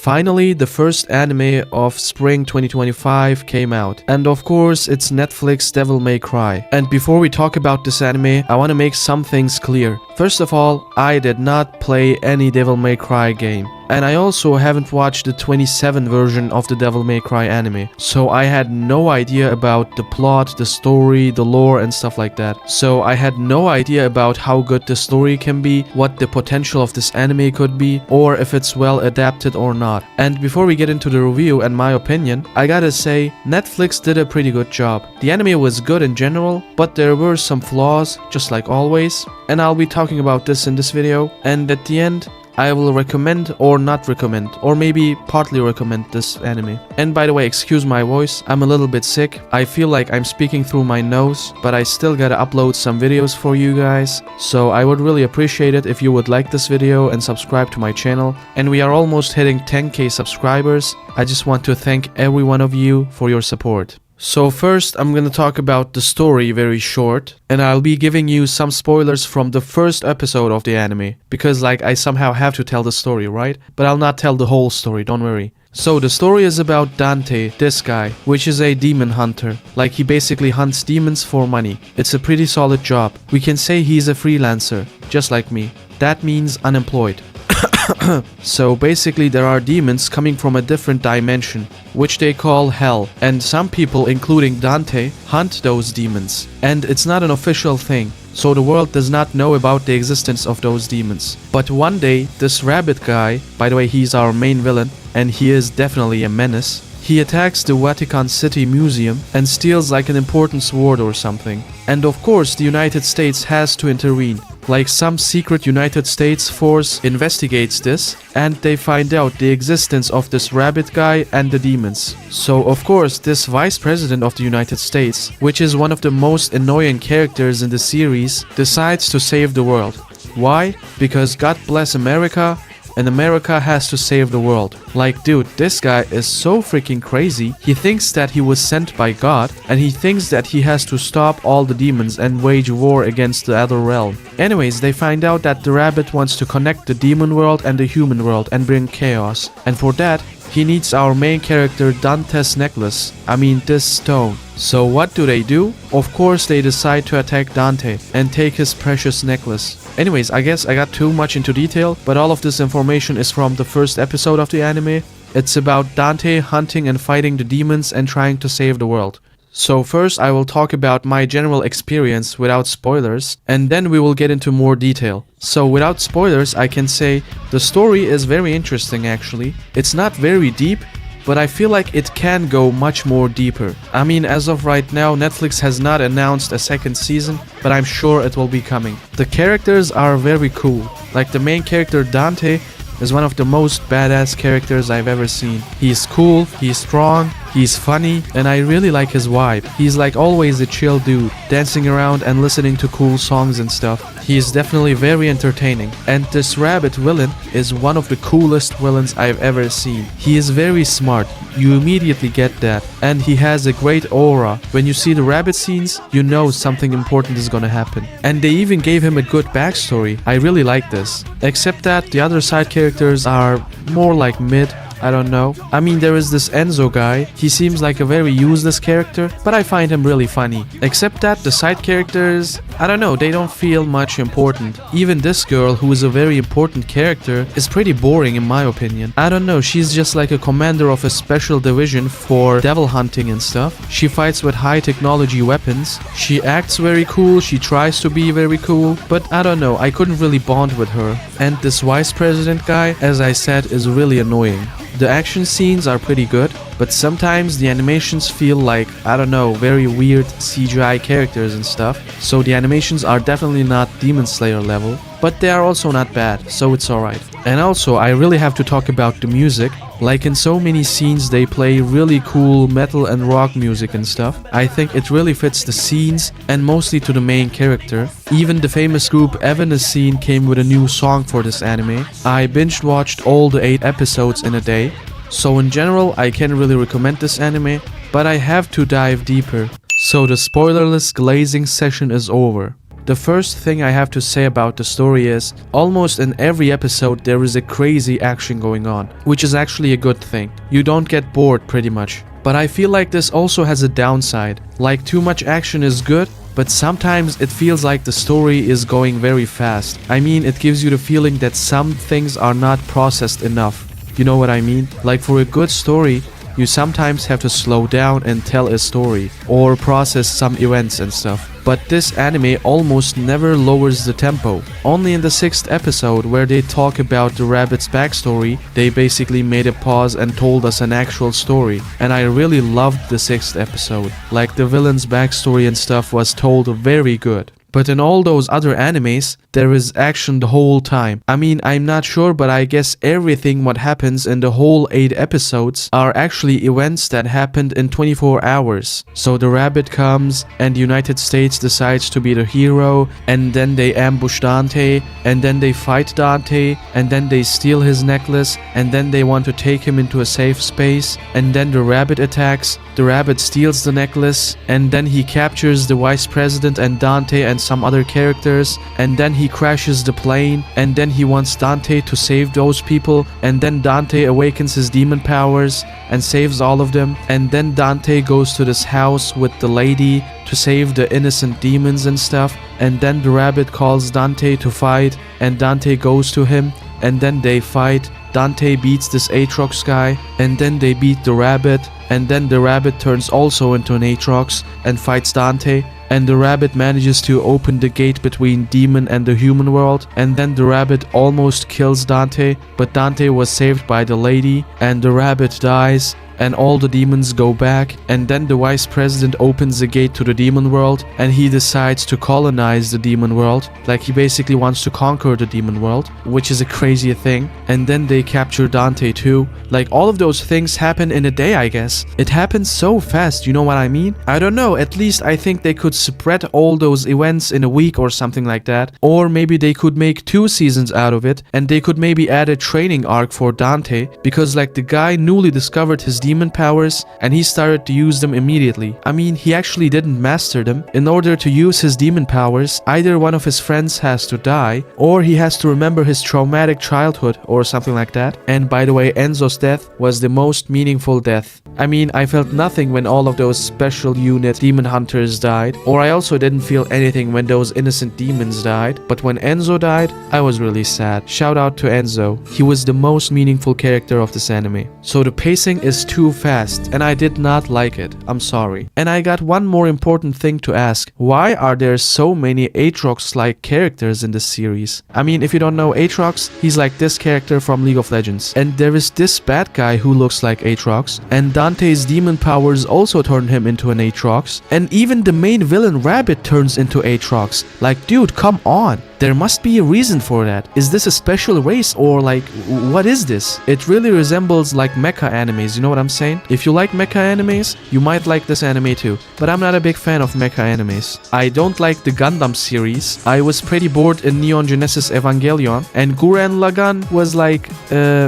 Finally, the first anime of spring 2025 came out. And of course, it's Netflix Devil May Cry. And before we talk about this anime, I want to make some things clear. First of all, I did not play any Devil May Cry game. And I also haven't watched the 27 version of the Devil May Cry anime. So I had no idea about the plot, the story, the lore and stuff like that. So I had no idea about how good the story can be, what the potential of this anime could be, or if it's well adapted or not. And before we get into the review and my opinion, I gotta say, Netflix did a pretty good job. The anime was good in general, but there were some flaws, just like always. And I'll be talking about this in this video. And at the end, I will recommend or not recommend, or maybe partly recommend this anime. And by the way, excuse my voice, I'm a little bit sick. I feel like I'm speaking through my nose, but I still gotta upload some videos for you guys. So I would really appreciate it if you would like this video and subscribe to my channel. And we are almost hitting 10k subscribers. I just want to thank every one of you for your support. So first, I'm gonna talk about the story very short, and I'll be giving you some spoilers from the first episode of the anime, because like I somehow have to tell the story, right? But I'll not tell the whole story, don't worry. So the story is about Dante, this guy, which is a demon hunter. Like he basically hunts demons for money. It's a pretty solid job. We can say he's a freelancer, just like me. That means unemployed. So basically there are demons coming from a different dimension, which they call hell, and some people, including Dante, hunt those demons. And it's not an official thing, so the world does not know about the existence of those demons. But one day, this rabbit guy, by the way he's our main villain, and he is definitely a menace, he attacks the Vatican City Museum and steals like an important sword or something. And of course the United States has to intervene. Like some secret United States force investigates this and they find out the existence of this rabbit guy and the demons. So of course this vice president of the United States, which is one of the most annoying characters in the series, decides to save the world. Why? Because God bless America, and America has to save the world. Like, dude, this guy is so freaking crazy. He thinks that he was sent by God, and he thinks that he has to stop all the demons and wage war against the other realm. Anyways, they find out that the rabbit wants to connect the demon world and the human world and bring chaos. And for that, he needs our main character Dante's necklace. I mean, this stone. So what do? Of course they decide to attack Dante and take his precious necklace. Anyways, I guess I got too much into detail, but all of this information is from the first episode of the anime. It's about Dante hunting and fighting the demons and trying to save the world. So first I will talk about my general experience without spoilers, and then we will get into more detail. So without spoilers, I can say the story is very interesting actually. It's not very deep, but I feel like it can go much more deeper. I mean, as of right now, Netflix has not announced a second season, but I'm sure it will be coming. The characters are very cool. Like the main character Dante is one of the most badass characters I've ever seen. He's cool, he's strong, he's funny, and I really like his vibe. He's like always a chill dude, dancing around and listening to cool songs and stuff. He is definitely very entertaining. And this rabbit villain is one of the coolest villains I've ever seen. He is very smart, you immediately get that. And he has a great aura. When you see the rabbit scenes, you know something important is gonna happen. And they even gave him a good backstory. I really like this. Except that the other side characters are more like mid. I don't know. I mean, there is this Enzo guy. He seems like a very useless character, but I find him really funny. Except that the side characters, I don't know, they don't feel much important. Even this girl, who is a very important character, is pretty boring in my opinion. I don't know, she's just like a commander of a special division for devil hunting and stuff. She fights with high technology weapons. She acts very cool, she tries to be very cool, but I don't know, I couldn't really bond with her. And this vice president guy, as I said, is really annoying. The action scenes are pretty good, but sometimes the animations feel like, I don't know, very weird CGI characters and stuff. So the animations are definitely not Demon Slayer level, but they are also not bad, so it's alright. And also, I really have to talk about the music. Like in so many scenes they play really cool metal and rock music and stuff. I think it really fits the scenes and mostly to the main character. Even the famous group Evanescence came with a new song for this anime. I binge watched all the 8 episodes in a day. So in general I can really recommend this anime, but I have to dive deeper. So the spoilerless glazing session is over. The first thing I have to say about the story is, almost in every episode there is a crazy action going on, which is actually a good thing. You don't get bored pretty much. But I feel like this also has a downside. Like, too much action is good, but sometimes it feels like the story is going very fast. I mean, it gives you the feeling that some things are not processed enough. You know what I mean? Like, for a good story, you sometimes have to slow down and tell a story, or process some events and stuff. But this anime almost never lowers the tempo. Only in the 6th episode, where they talk about the rabbit's backstory, they basically made a pause and told us an actual story. And I really loved the 6th episode. Like, the villain's backstory and stuff was told very good. But in all those other animes, there is action the whole time. I mean, I'm not sure, but I guess everything what happens in the whole 8 episodes are actually events that happened in 24 hours. So the rabbit comes, and the United States decides to be the hero, and then they ambush Dante, and then they fight Dante, and then they steal his necklace, and then they want to take him into a safe space, and then the rabbit attacks. The rabbit steals the necklace, and then he captures the vice president and Dante and some other characters, and then he crashes the plane, and then he wants Dante to save those people, and then Dante awakens his demon powers and saves all of them, and then Dante goes to this house with the lady to save the innocent demons and stuff, and then the rabbit calls Dante to fight, and Dante goes to him, and then they fight. Dante beats this Aatrox guy, and then they beat the rabbit, and then the rabbit turns also into an Aatrox and fights Dante, and the rabbit manages to open the gate between demon and the human world, and then the rabbit almost kills Dante, but Dante was saved by the lady, and the rabbit dies, and all the demons go back, and then the vice president opens the gate to the demon world, and he decides to colonize the demon world. Like, he basically wants to conquer the demon world, which is a crazy thing. And then they capture Dante too. Like, all of those things happen in a day, I guess. It happens so fast, you know what I mean? I don't know, at least I think they could spread all those events in a week or something like that. Or maybe they could make 2 seasons out of it, and they could maybe add a training arc for Dante, because like, the guy newly discovered his demon powers, and he started to use them immediately. I mean, he actually didn't master them. In order to use his demon powers, either one of his friends has to die, or he has to remember his traumatic childhood or something like that. And by the way, Enzo's death was the most meaningful death. I mean, I felt nothing when all of those special unit demon hunters died, or I also didn't feel anything when those innocent demons died, but when Enzo died, I was really sad. Shout out to Enzo. He was the most meaningful character of this anime. So the pacing is too fast, and I did not like it. I'm sorry. And I got one more important thing to ask. Why are there so many Aatrox-like characters in this series? I mean, if you don't know Aatrox, he's like this character from League of Legends. And there is this bad guy who looks like Aatrox, and Dante's demon powers also turn him into an Aatrox, and even the main villain Rabbit turns into Aatrox. Like, dude, come on. There must be a reason for that. Is this a special race, or like, what is this? It really resembles like mecha animes, you know what I'm saying? If you like mecha animes, you might like this anime too. But I'm not a big fan of mecha animes. I don't like the Gundam series. I was pretty bored in Neon Genesis Evangelion, and Gurren Lagann was like,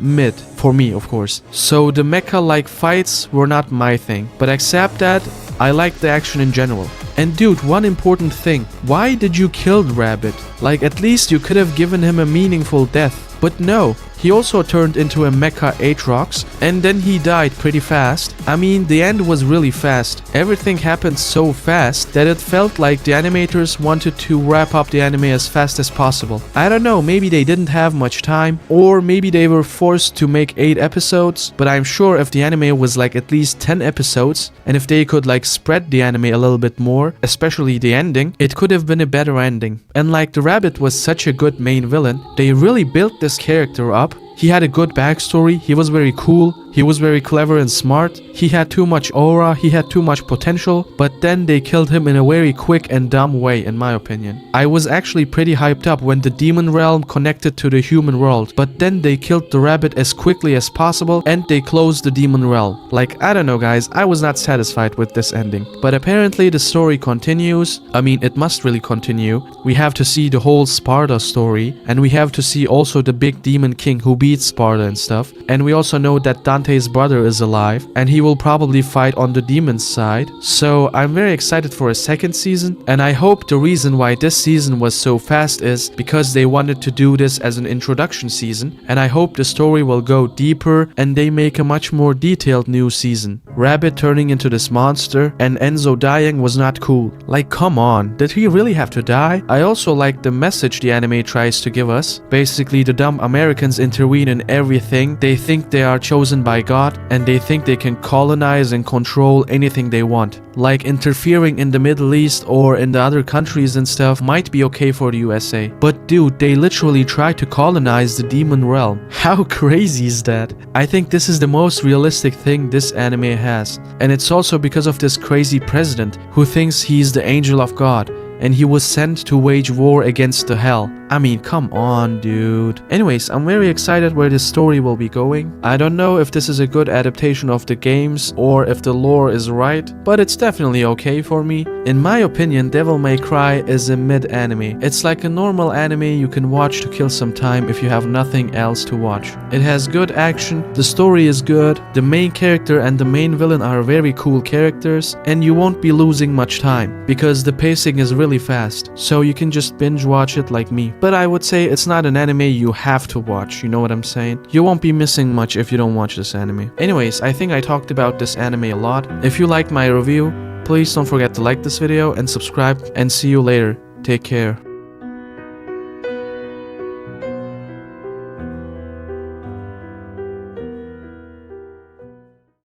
mid. For me, of course. So the mecha-like fights were not my thing. But except that, I liked the action in general. And dude, one important thing. Why did you kill the rabbit? Like, at least you could have given him a meaningful death. But no, he also turned into a mecha Aatrox, and then he died pretty fast. I mean, the end was really fast. Everything happened so fast that it felt like the animators wanted to wrap up the anime as fast as possible. I don't know, maybe they didn't have much time, or maybe they were forced to make 8 episodes, but I'm sure if the anime was like at least 10 episodes, and if they could like spread the anime a little bit more, especially the ending, it could have been a better ending. And like, the rabbit was such a good main villain, they really built this character up. He had a good backstory, he was very cool, he was very clever and smart, he had too much aura, he had too much potential, but then they killed him in a very quick and dumb way, in my opinion. I was actually pretty hyped up when the demon realm connected to the human world, but then they killed the rabbit as quickly as possible, and they closed the demon realm. Like, I don't know guys, I was not satisfied with this ending. But apparently the story continues. I mean, it must really continue. We have to see the whole Sparta story, and we have to see also the big demon king who beats Sparta and stuff. And we also know that Dante Dante's brother is alive, and he will probably fight on the demon's side. So I'm very excited for a second season, and I hope the reason why this season was so fast is because they wanted to do this as an introduction season, and I hope the story will go deeper and they make a much more detailed new season. Rabbit turning into this monster and Enzo dying was not cool. Like, come on, did he really have to die? I also like the message the anime tries to give us. Basically, the dumb Americans intervene in everything. They think they are chosen by God, and they think they can colonize and control anything they want. Like, interfering in the Middle East or in the other countries and stuff might be okay for the USA. But dude, they literally try to colonize the demon realm. How crazy is that? I think this is the most realistic thing this anime has. And it's also because of this crazy president who thinks he's the angel of God, and he was sent to wage war against the hell. I mean, come on, dude. Anyways, I'm very excited where this story will be going. I don't know if this is a good adaptation of the games or if the lore is right, but it's definitely okay for me. In my opinion, Devil May Cry is a mid-anime. It's like a normal anime you can watch to kill some time if you have nothing else to watch. It has good action, the story is good, the main character and the main villain are very cool characters, and you won't be losing much time because the pacing is really fast, so you can just binge watch it like me. But I would say it's not an anime you have to watch, you know what I'm saying? You won't be missing much if you don't watch this anime. Anyways, I think I talked about this anime a lot. If you liked my review, please don't forget to like this video and subscribe, and see you later. Take care.